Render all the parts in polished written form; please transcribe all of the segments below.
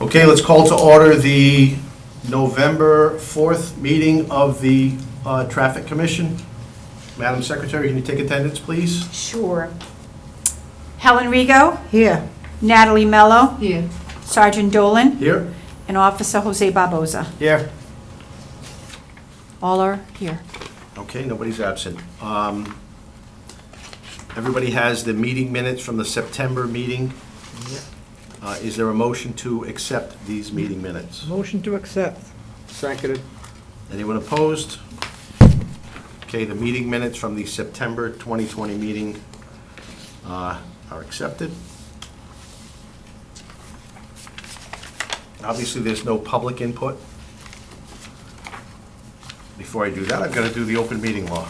Okay, let's call to order the November 4th meeting of the Traffic Commission. Madam Secretary, can you take attendance, please? Sure. Helen Rigo, Here. Natalie Mello, Here. Sergeant Dolan, Here? and Officer Jose Barboza. Here. All are here. Okay, nobody's absent. Everybody has the meeting minutes from the September meeting. Is there a motion to accept these meeting minutes? Motion to accept. Seconded. Anyone opposed? Okay, the meeting minutes from the September 2020 meeting are accepted. Obviously, there's no public input. Before I do that, I've got to do the open meeting law.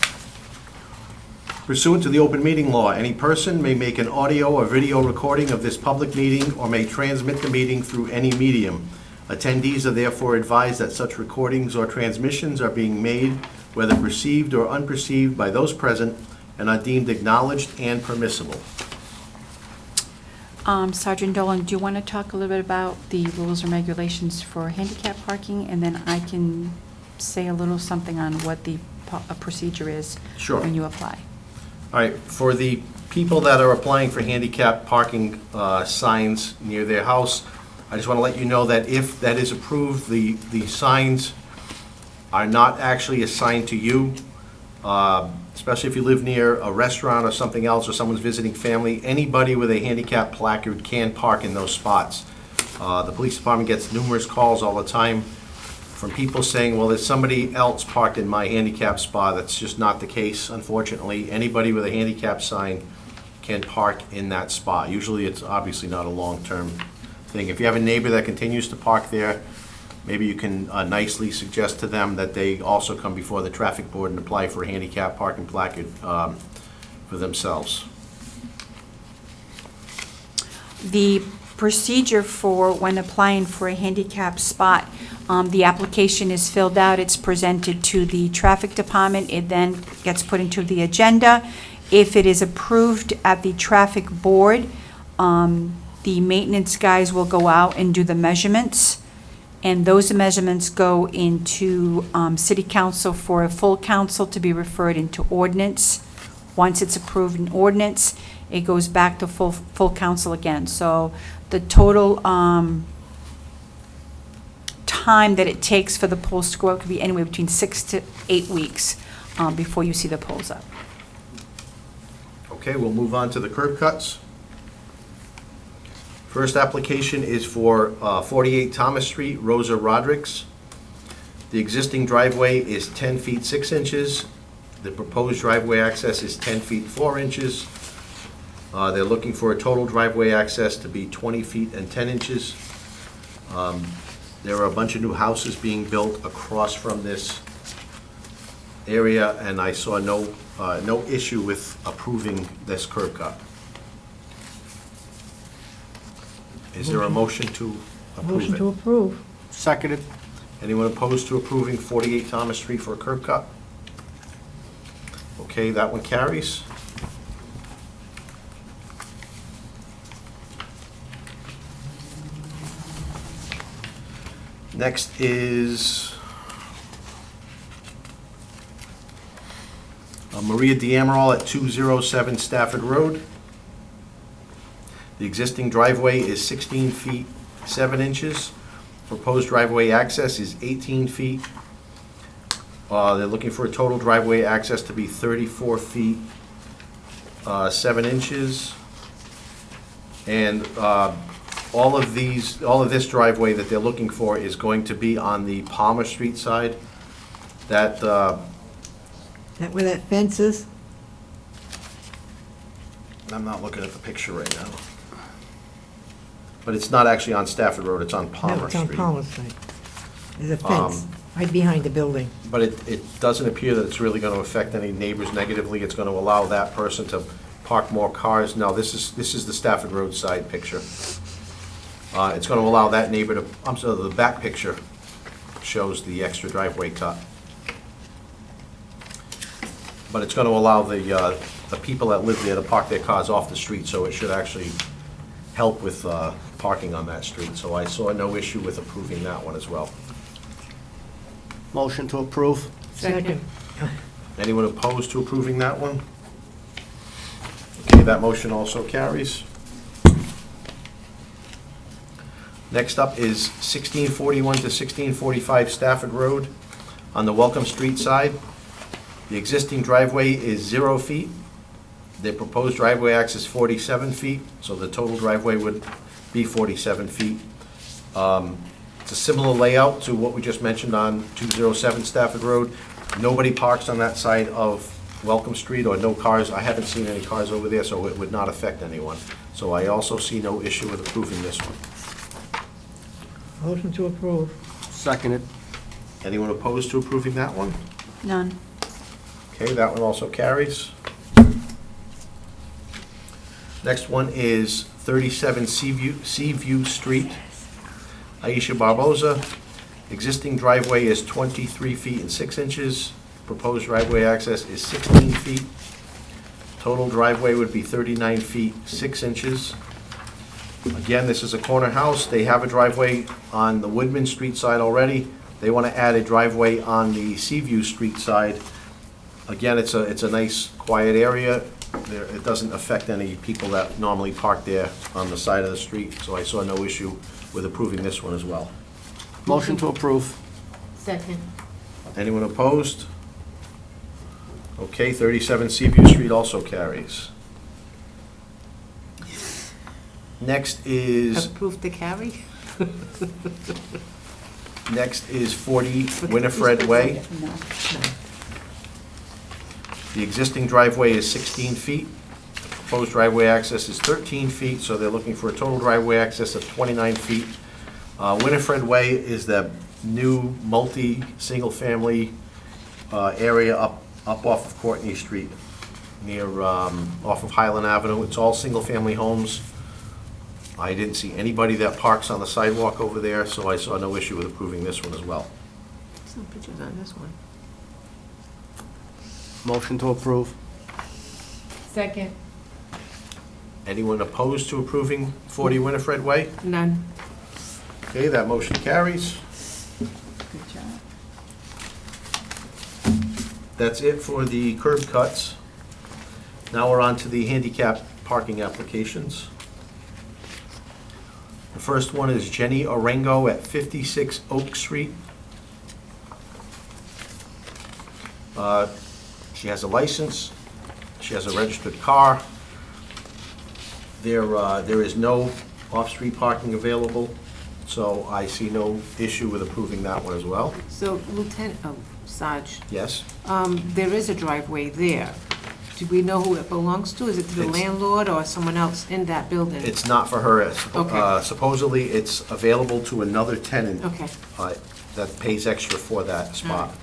Pursuant to the open meeting law, any person may make an audio or video recording of this public meeting or may transmit the meeting through any medium. Attendees are therefore advised that such recordings or transmissions are being made, whether perceived or unperceived by those present, and are deemed acknowledged and permissible. Sergeant Dolan, do you want to talk a little bit about the rules and regulations for handicap parking? And then I can say a little something on what the procedure is Sure. when you apply. All right, for the people that are applying for handicap parking signs near their house, I just want to let you know that if that is approved, the signs are not actually assigned to you, especially if you live near a restaurant or something else, or someone's visiting family. Anybody with a handicap placard can park in those spots. The police department gets numerous calls all the time from people saying, well, there's somebody else parked in my handicap spot. That's just not the case, unfortunately. Anybody with a handicap sign can park in that spot. Usually it's obviously not a long-term thing. If you have a neighbor that continues to park there, maybe you can nicely suggest to them that they also come before the traffic board and apply for a handicap parking placard for themselves. The procedure for when applying for a handicap spot, the application is filled out, it's presented to the traffic department, it then gets put into the agenda. If it is approved at the traffic board, the maintenance guys will go out and do the measurements, and those measurements go into city council for a full council to be referred into ordinance. Once it's approved in ordinance, it goes back to full council again. So the total time that it takes for the polls to go up could be anywhere between 6 to 8 weeks before you see the polls up. Okay, we'll move on to the curb cuts. First application is for 48 Thomas Street, Rosa Rodriguez. The existing driveway is 10 feet 6 inches. The proposed driveway access is 10 feet 4 inches. They're looking for a total driveway access to be 20 feet and 10 inches. There are a bunch of new houses being built across from this area, and I saw no issue with approving this curb cut. Is there a motion to approve Motion to it? approve. Seconded. Anyone opposed to approving 48 Thomas Street for a curb cut? Okay, that one carries. Next is Maria D'Amaral at 207 Stafford Road. The existing driveway is 16 feet 7 inches. Proposed driveway access is 18 feet. They're looking for a total driveway access to be 34 feet 7 inches. And all of this driveway that they're looking for is going to be on the Palmer Street side. That That where that fence is? I'm not looking at the picture right now. But it's not actually on Stafford Road, it's on Palmer No, it's on Street. Palmer Street. There's a fence right behind the building. But it doesn't appear that it's really going to affect any neighbors negatively. It's going to allow that person to park more cars. No, this is the Stafford Road side picture. It's going to allow that neighbor to, I'm sorry, the back picture shows the extra driveway cut. But it's going to allow the people that live there to park their cars off the street, so it should actually help with parking on that street. So I saw no issue with approving that one as well. Motion to approve. Second. Anyone opposed to approving that one? Okay, that motion also carries. Next up is 1641 to 1645 Stafford Road on the Welcome Street side. The existing driveway is 0 feet. The proposed driveway access 47 feet, so the total driveway would be 47 feet. It's a similar layout to what we just mentioned on 207 Stafford Road. Nobody parks on that side of Welcome Street, or no cars. I haven't seen any cars over there, so it would not affect anyone. So I also see no issue with approving this one. Motion to approve. Seconded. Anyone opposed to approving that one? None. Okay, that one also carries. Next one is 37 Seaview Street, Aisha Barboza. Existing driveway is 23 feet and 6 inches. Proposed driveway access is 16 feet. Total driveway would be 39 feet, 6 inches. Again, this is a corner house. They have a driveway on the Woodman Street side already. They want to add a driveway on the Seaview Street side. Again, it's a nice, quiet area. It doesn't affect any people that normally park there on the side of the street, so I saw no issue with approving this one as well. Motion to approve. Second. Anyone opposed? Okay, 37 Seaview Street also carries. Next is Approved to carry? 40 Winifred Way. No. The existing driveway is 16 feet. Proposed driveway access is 13 feet, so they're looking for a total driveway access of 29 feet. Winifred Way is the new multi-single-family area up off of Courtney Street, near, off of Highland Avenue. It's all single-family homes. I didn't see anybody that parks on the sidewalk over there, so I saw no issue with approving this one as well. Some pictures on this one. Motion to approve. Second. Anyone opposed to approving 40 Winifred Way? None. Okay, that motion carries. Good job. That's it for the curb cuts. Now we're on to the handicap parking applications. The first one is Jenny Orengo at 56 Oak Street. She has a license, she has a registered car. There is no off-street parking available, so I see no issue with approving that one as well. So Lieutenant, Sarge, Yes? there is a driveway there. Do we know who it belongs to? Is it to the It's- landlord or someone else in that building? It's not for her. Okay. Supposedly, it's available to another tenant Okay. that pays extra for that spot.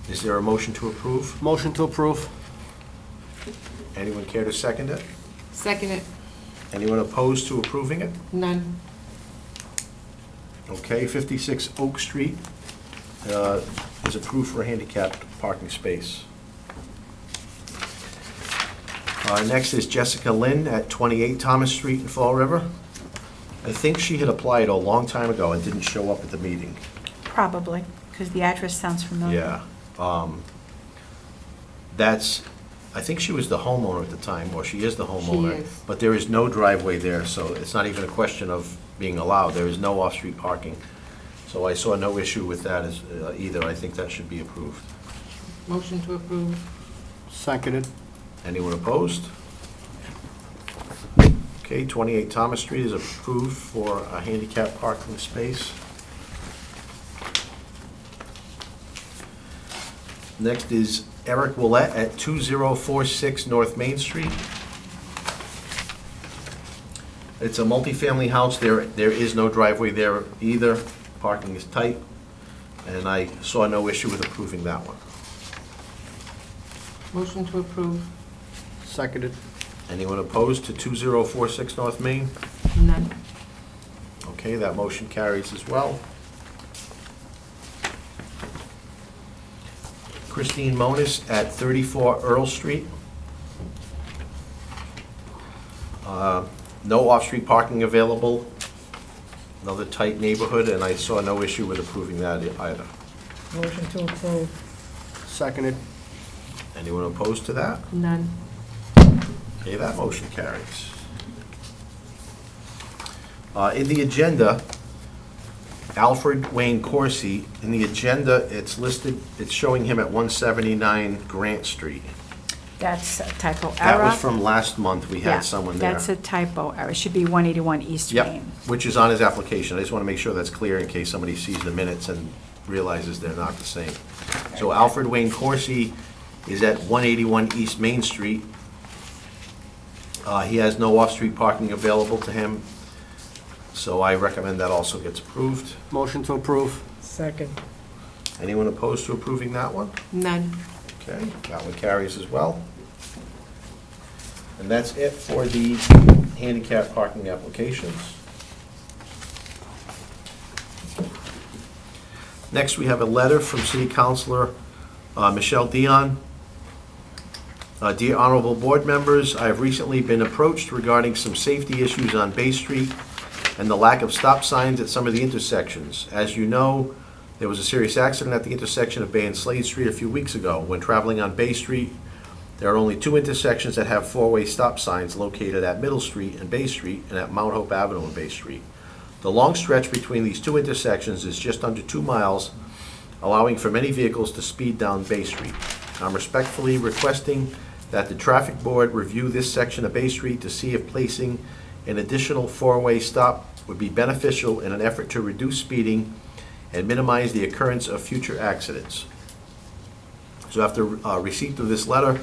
Is there a motion to approve? Motion to approve. Anyone care to second it? Second it. Anyone opposed to approving it? None. Okay, 56 Oak Street is approved for a handicapped parking space. Next is Jessica Lynn at 28 Thomas Street in Fall River. I think she had applied a long time ago and didn't show up at the meeting. Probably, because the address sounds familiar. Yeah. I think she was the homeowner at the time, or she is the homeowner. is. But there is no driveway there, so it's not even a question of being allowed. There is no off-street parking. So I saw no issue with that either. I think that should be approved. Motion to approve. Seconded. Anyone opposed? Okay, 28 Thomas Street is approved for a handicap parking space. Next is Eric Willett at 2046 North Main Street. It's a multifamily house. There is no driveway there either. Parking is tight, and I saw no issue with approving that one. Motion to approve. Seconded. Anyone opposed to 2046 North Main? None. Okay, that motion carries as well. Christine Monis at 34 Earl Street. No off-street parking available. Another tight neighborhood, and I saw no issue with approving that either. Motion to approve. Seconded. Anyone opposed to that? None. Okay, that motion carries. In the agenda, Alfred Wayne Corsi, in the agenda, it's listed, it's showing him at 179 Grant Street. That's a typo error. That was from last month, we Yeah, had someone there. That's a typo error. It should be 181 East Yep, Main. which is on his application. I just want to make sure that's clear in case somebody sees the minutes and realizes they're not the same. So Alfred Wayne Corsi is at 181 East Main Street. He has no off-street parking available to him, so I recommend that also gets approved. Motion to approve. Second. Anyone opposed to approving that one? None. Okay, that one carries as well. And that's it for the handicap parking applications. Next, we have a letter from City Councilor Michelle Dion. Dear Honorable Board Members, I have recently been approached regarding some safety issues on Bay Street and the lack of stop signs at some of the intersections. As you know, there was a serious accident at the intersection of Bay and Slade Street a few weeks ago. When traveling on Bay Street, there are only two intersections that have four-way stop signs located at Middle Street and Bay Street and at Mount Hope Avenue and Bay Street. The long stretch between these two intersections is just under 2 miles, allowing for many vehicles to speed down Bay Street. I'm respectfully requesting that the Traffic Board review this section of Bay Street to see if placing an additional four-way stop would be beneficial in an effort to reduce speeding and minimize the occurrence of future accidents. So after receipt of this letter,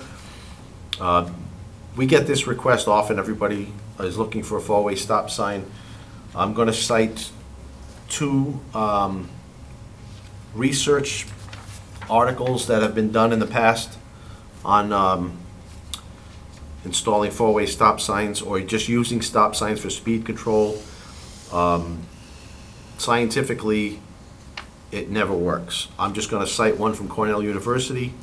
we get this request often. Everybody is looking for a four-way stop sign. I'm going to cite two research articles that have been done in the past on installing four-way stop signs or just using stop signs for speed control. Scientifically, it never works. I'm just going to cite one from Cornell University.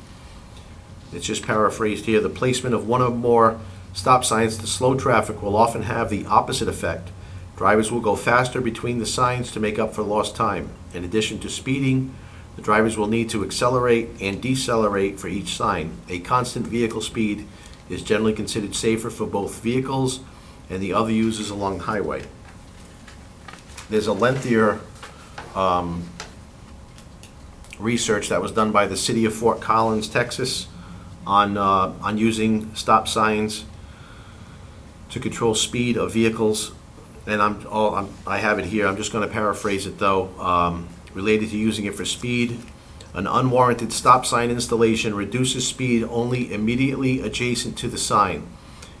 It's just paraphrased here. The placement of one or more stop signs to slow traffic will often have the opposite effect. Drivers will go faster between the signs to make up for lost time. In addition to speeding, the drivers will need to accelerate and decelerate for each sign. A constant vehicle speed is generally considered safer for both vehicles and the other users along the highway. There's a lengthier research that was done by the city of Fort Collins, Texas, on using stop signs to control speed of vehicles. And I have it here. I'm just going to paraphrase it though. Related to using it for speed, an unwarranted stop sign installation reduces speed only immediately adjacent to the sign.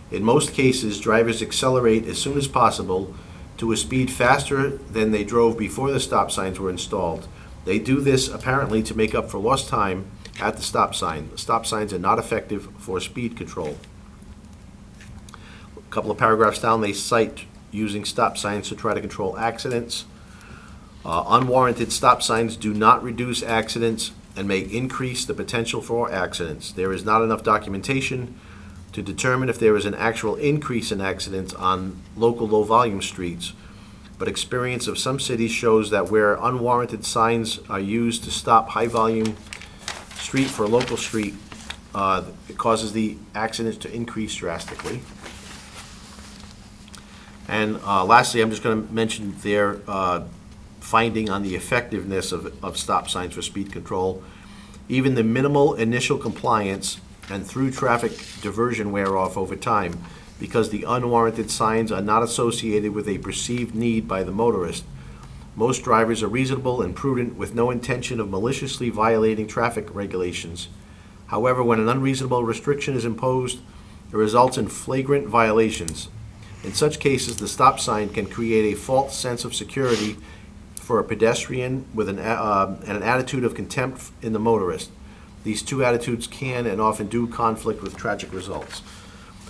In most cases, drivers accelerate as soon as possible to a speed faster than they drove before the stop signs were installed. They do this apparently to make up for lost time at the stop sign. Stop signs are not effective for speed control. A couple of paragraphs down, they cite using stop signs to try to control accidents. Unwarranted stop signs do not reduce accidents and may increase the potential for accidents. There is not enough documentation to determine if there is an actual increase in accidents on local low-volume streets, but experience of some cities shows that where unwarranted signs are used to stop high-volume street for a local street, it causes the accidents to increase drastically. And lastly, I'm just going to mention their finding on the effectiveness of stop signs for speed control. Even the minimal initial compliance and through traffic diversion wear off over time because the unwarranted signs are not associated with a perceived need by the motorist. Most drivers are reasonable and prudent with no intention of maliciously violating traffic regulations. However, when an unreasonable restriction is imposed, it results in flagrant violations. In such cases, the stop sign can create a false sense of security for a pedestrian with an attitude of contempt in the motorist. These two attitudes can and often do conflict with tragic results.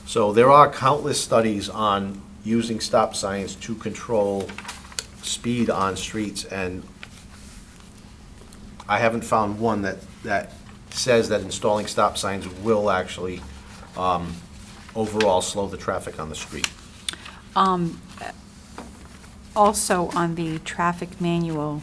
So there are countless studies on using stop signs to control speed on streets, and I haven't found one that says that installing stop signs will actually overall slow the traffic on the street. Also, on the traffic manual,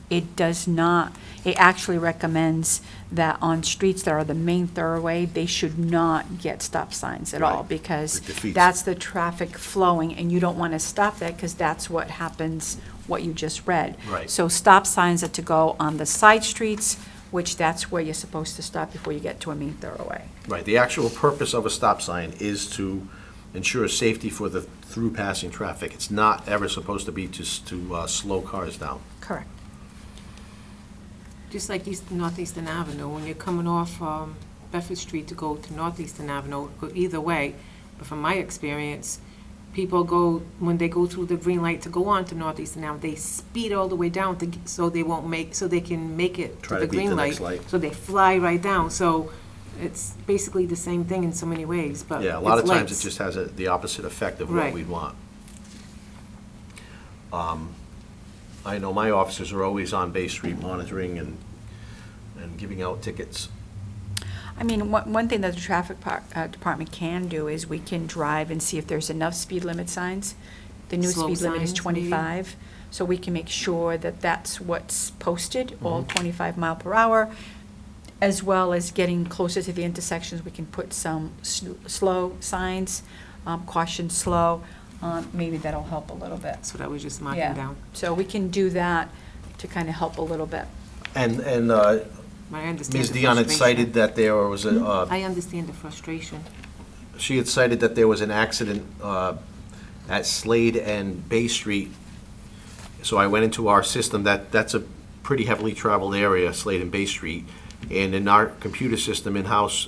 it does not, it actually recommends that on streets that are the main thoroughway, they should not get stop signs at all, Right. because It defeats- that's the traffic flowing, and you don't want to stop that, because that's what happens, what you just read. Right. So stop signs are to go on the side streets, which that's where you're supposed to stop before you get to a main thoroughway. Right, the actual purpose of a stop sign is to ensure safety for the through passing traffic. It's not ever supposed to be to slow cars down. Correct. Just like Northeastern Avenue, when you're coming off Bedford Street to go to Northeastern Avenue, go either way. But from my experience, people go, when they go through the green light to go on to Northeastern Avenue, they speed all the way down so they won't make, so they can make it Try to to the beat green the light. next light. So they fly right down. So it's basically the same thing in so many ways, but Yeah, a lot of it's times lights. it just has the opposite effect of what Right. we'd want. I know my officers are always on Bay Street monitoring and giving out tickets. I mean, one thing that the traffic department can do is we can drive and see if there's enough speed limit signs. The new Slow speed limit is signs, maybe? 25, so we can make sure that that's what's posted, all Mm-hmm. 25 mile per hour, as well as getting closer to the intersections, we can put some slow signs, caution slow, maybe that'll help a little bit. That's what I was just marking Yeah, down. so we can do that to kind of help a little bit. And I understand Ms. the Dion had frustration. cited that there was I understand the frustration. she had cited that there was an accident at Slade and Bay Street. So I went into our system, that's a pretty heavily traveled area, Slade and Bay Street. And in our computer system in-house,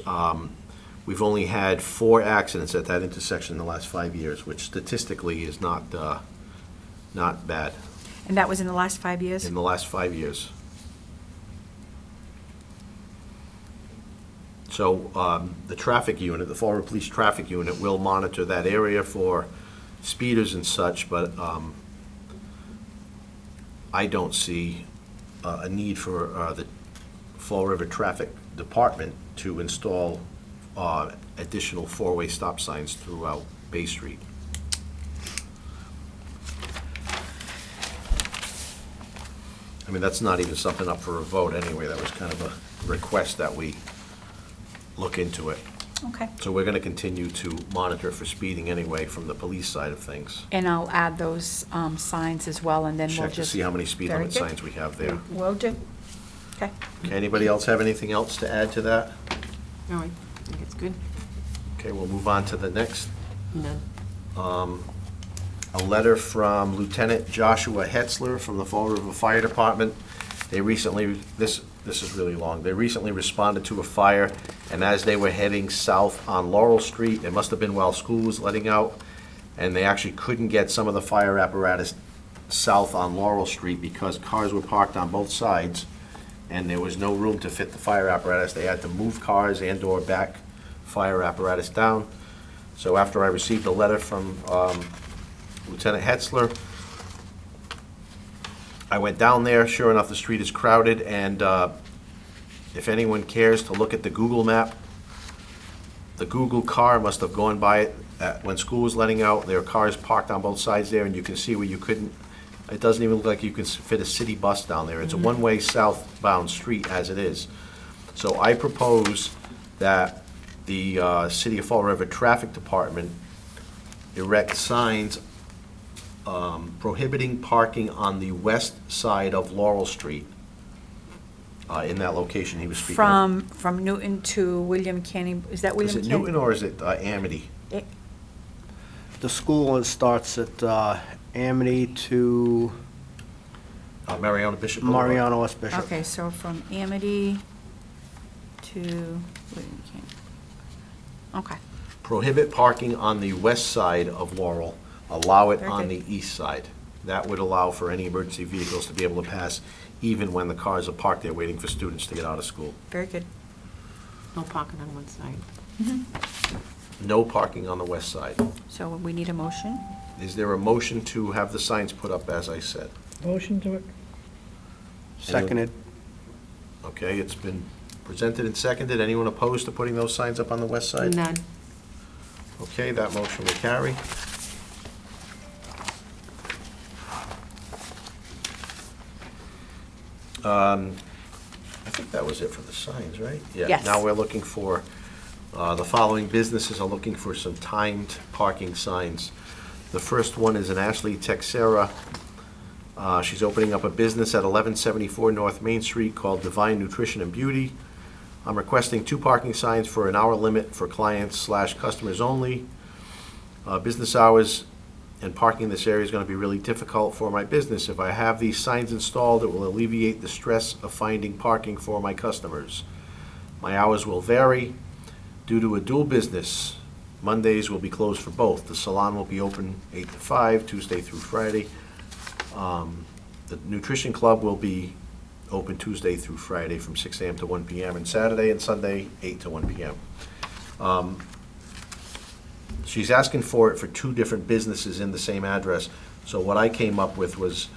we've only had 4 accidents at that intersection in the last 5 years, which statistically is not bad And that was in the last 5 years? in the last 5 years. So the traffic unit, the Fall River Police Traffic Unit will monitor that area for speeders and such, but I don't see a need for the Fall River Traffic Department to install additional 4-way stop signs throughout Bay Street. I mean, that's not even something up for a vote anyway. That was kind of a request that we look into it. Okay. So we're going to continue to monitor for speeding anyway from the police side of things. And I'll add those signs as well, and then we'll Check just... to see how many speed Very limit good. signs we have there. Will do. Okay. Okay, anybody else have anything else to add to that? No, I think it's good. Okay, we'll move on to the next. None. A letter from Lieutenant Joshua Hetzler from the Fall River Fire Department. They recently, this is really long, they recently responded to a fire, and as they were heading south on Laurel Street, it must have been while school was letting out, and they actually couldn't get some of the fire apparatus south on Laurel Street because cars were parked on both sides, and there was no room to fit the fire apparatus. They had to move cars and/or back fire apparatus down. So after I received a letter from Lieutenant Hetzler, I went down there. Sure enough, the street is crowded, and if anyone cares to look at the Google map, the Google car must have gone by it when school was letting out. There are cars parked on both sides there, and you can see where you couldn't, it doesn't even look like you can fit a city bus down there. It's a one-way southbound street as it is. So I propose that the City of Fall River Traffic Department erect signs prohibiting parking on the west side of Laurel Street, in that location he was speaking of. From Newton to William Canning, is that Is William it Canning? Newton or is it Amity? The school starts at Amity to Mariana Bishop Boulevard. Mariano West Bishop. Okay, so from Amity to William Canning. Okay, Prohibit parking on the west side of Laurel, allow it Very on good. the east side. That would allow for any emergency vehicles to be able to pass even when the cars are parked there waiting for students to get out of school. very good. No parking on one side. No parking on the west side. So we need a motion? Is there a motion to have the signs put up as I said? Motion to it. Seconded. Okay, it's been presented and seconded. Anyone opposed to putting those signs up on the west side? None. Okay, that motion will carry. I think that was it for the signs, right? Yeah. Yes. Now we're looking for, the following businesses are looking for some timed parking signs. The first one is an Ashley Texera. She's opening up a business at 1174 North Main Street called Divine Nutrition and Beauty. I'm requesting 2 parking signs for an hour limit for clients/customers only. Business hours and parking in this area is going to be really difficult for my business. If I have these signs installed, it will alleviate the stress of finding parking for my customers. My hours will vary due to a dual business. Mondays will be closed for both. The salon will be open 8 to 5, Tuesday through Friday. The nutrition club will be open Tuesday through Friday from 6 a.m. to 1 p.m. and Saturday and Sunday, 8 to 1 p.m. She's asking for it for 2 different businesses in the same address. So what I came up with was,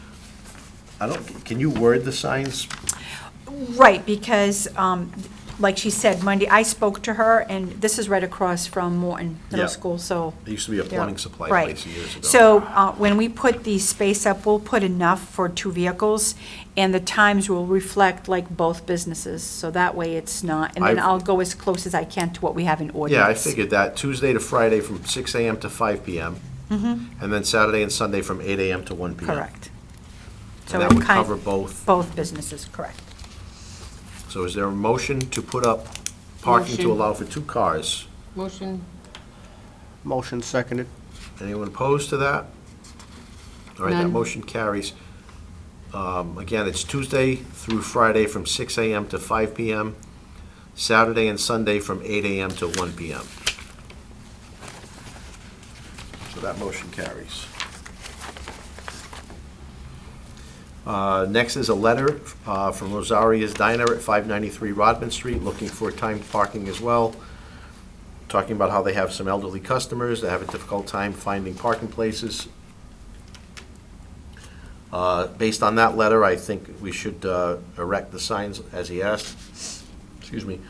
can you word the signs? Right, because, like she said, Monday, I spoke to her, and this is right across from Morton Middle Yeah. School, so. There used to be a plumbing supply Right. place years ago. So when we put the space up, we'll put enough for 2 vehicles, and the times will reflect like both businesses, so that way it's not, and then I've- I'll go as close as I can to what we have in ordinance. Yeah, I figured that, Tuesday to Friday from 6 a.m. to 5 p.m. And then Saturday and Sunday from 8 a.m. to 1 p.m. Correct. So And that it would kind- cover both. Both businesses, correct. So is there a motion to put up parking to Motion. allow for 2 cars? Motion, Motion seconded. Anyone opposed to that? All right, that None. motion carries. Again, it's Tuesday through Friday from 6 a.m. to 5 p.m., Saturday and Sunday from 8 a.m. to 1 p.m. So that motion carries. Next is a letter from Rosaria's Diner at 593 Rodman Street, looking for timed parking as well, talking about how they have some elderly customers that have a difficult time finding parking places. Based on that letter, I think we should erect the signs as he asked. Excuse me.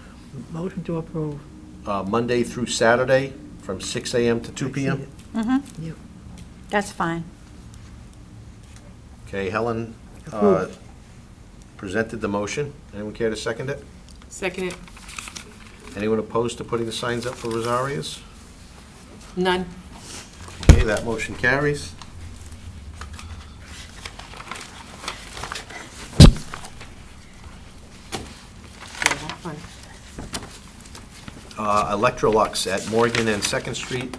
Motion to approve. Monday through Saturday from 6 a.m. to 2 p.m. Yep. That's fine. Okay, Helen Approved. presented the motion. Anyone care to second it? second it, Anyone opposed to putting the signs up for Rosaria's? none. Okay, that motion carries. Yeah, have fun. Electrolux at Morgan and Second Street,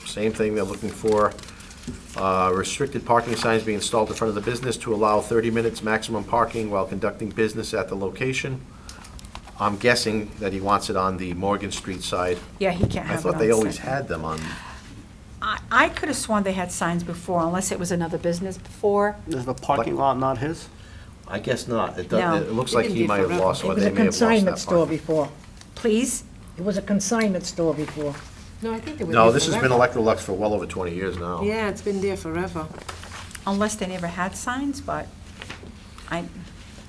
same thing, they're looking for restricted parking signs being installed in front of the business to allow 30 minutes maximum parking while conducting business at the location. I'm guessing that he wants it on the Morgan Street side. Yeah, he can't I have it thought on they always second. had them on, I could have sworn they had signs before, unless it was another business before. Is the parking lot not his? I guess not. It No. does, it looks like They've he been might there have forever. lost, It or was they a may have lost consignment that store parking. before. Please? It was a consignment store before. No, I think they were No, there this has been forever. Electrolux for well over 20 years now. Yeah, it's been there forever. Unless they never had signs, but I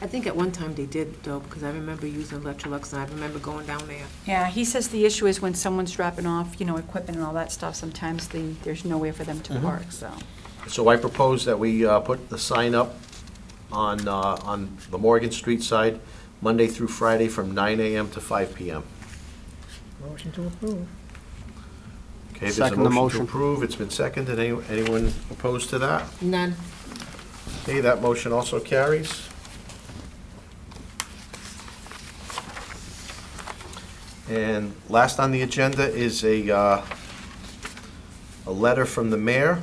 think at one time they did, though, because I remember using Electrolux, and I remember going down there. yeah, he says the issue is when someone's dropping off, equipment and all that stuff, sometimes there's nowhere for them to park, so. So I propose that we put the sign up on the Morgan Street side, Monday through Friday from 9 a.m. to 5 p.m. Motion to approve. Okay, there's a Second the motion to motion. approve, it's been seconded, anyone opposed to that? None. Okay, that motion also carries. And last on the agenda is a letter from the mayor.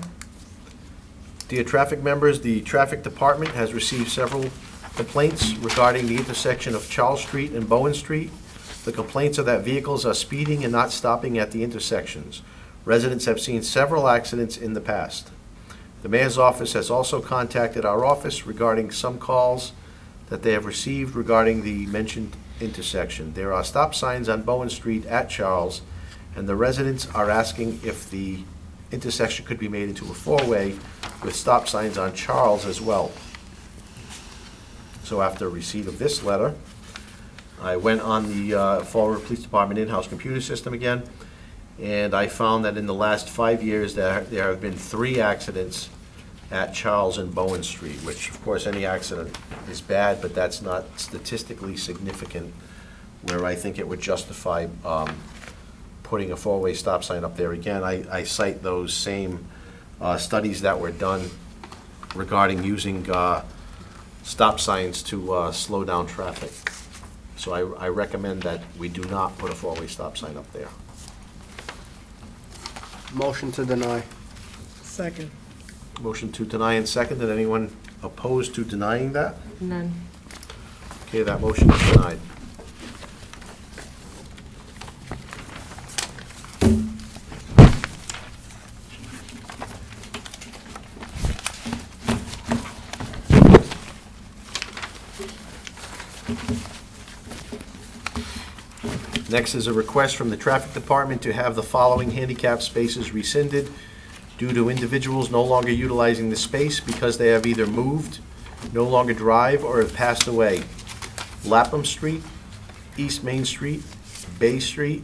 Dear traffic members, the traffic department has received several complaints regarding the intersection of Charles Street and Bowen Street. The complaints are that vehicles are speeding and not stopping at the intersections. Residents have seen several accidents in the past. The mayor's office has also contacted our office regarding some calls that they have received regarding the mentioned intersection. There are stop signs on Bowen Street at Charles, and the residents are asking if the intersection could be made into a four-way with stop signs on Charles as well. So after receipt of this letter, I went on the Fall River Police Department in-house computer system again, and I found that in the last 5 years, there have been 3 accidents at Charles and Bowen Street, which, of course, any accident is bad, but that's not statistically significant, where I think it would justify putting a four-way stop sign up there. Again, I cite those same studies that were done regarding using stop signs to slow down traffic. So I recommend that we do not put a four-way stop sign up there. Motion to deny. Second. Motion to deny and seconded. Anyone opposed to denying that? None. Okay, that motion is denied. Next is a request from the Traffic Department to have the following handicap spaces rescinded due to individuals no longer utilizing the space because they have either moved, no longer drive, or have passed away. Lapham Street, East Main Street, Bay Street,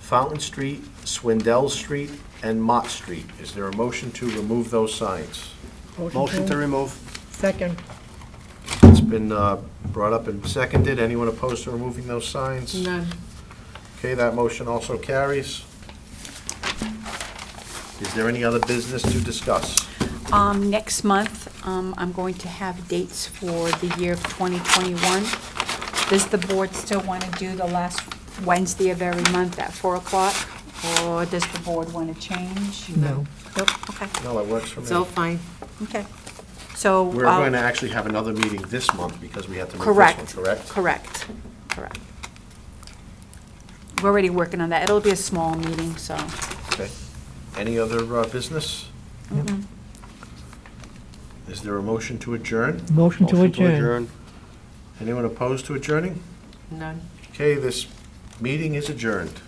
Fountain Street, Swindell Street, and Mott Street. Is there a motion to remove those signs? Motion to remove. Second. It's been brought up and seconded. Anyone opposed to removing those signs? None. Okay, that motion also carries. Is there any other business to discuss? Next month, I'm going to have dates for the year of 2021. Does the board still want to do the last Wednesday of every month at 4 o'clock? Or does the board want to change? No. Nope, okay, No, that works for It's all me. fine. okay. So. We're going to actually have another meeting this month because we have to move Correct. this one, correct? Correct, correct. We're already working on that. It'll be a small meeting, so. Okay. Any other business? Mm-mm. Is there a motion to adjourn? Motion to Motion adjourn. Anyone opposed to adjourning? None. Okay, this meeting is adjourned.